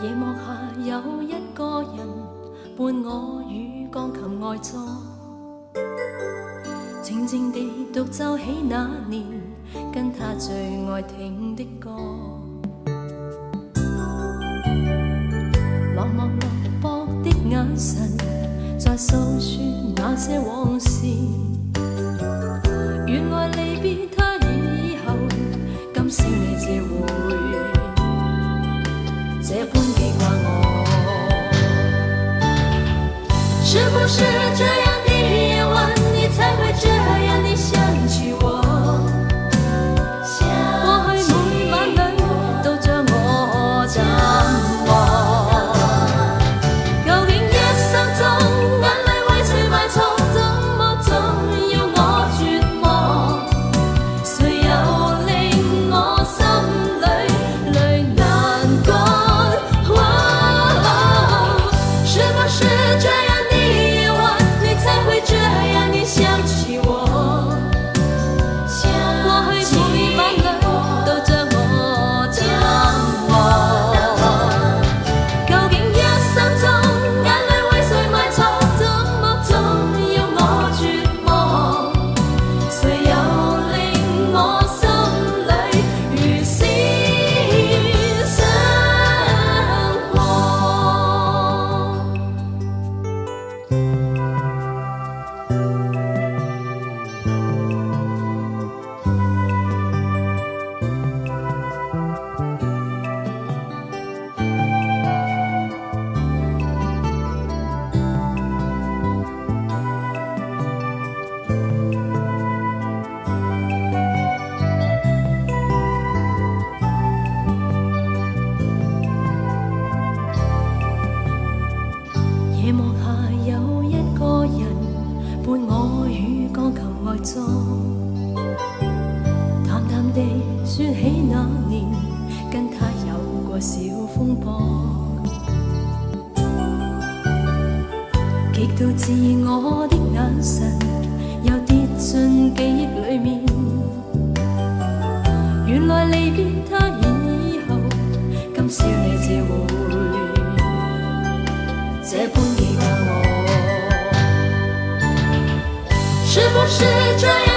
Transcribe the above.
夜幕下有一個人伴我與鋼琴愛坐，靜靜地獨奏起那年跟他最愛聽的歌。茫茫落寞的眼神在訴說那些往事，原來離別他以後，今宵你只會這般記掛我。是不是這樣的夜晚你才會這樣地想起我？過去每晚裏都將我怎麼？究竟一生中眼淚為誰埋藏？怎麼總要我絕望？誰又令我心裏淚難乾？是不是這樣的夜晚你才會這樣地想起我？過去每晚裏都將我怎麼？究竟一生中眼淚為誰埋藏？怎麼總要我絕望？誰又令我心裏如斯傷過？夜幕下有一個人伴我與鋼琴愛坐，淡淡地說起那年跟他有過小風波，極度自我的眼神又跌進記憶裡面，原來離別他以後，今宵你只會這般記掛我。是不是這樣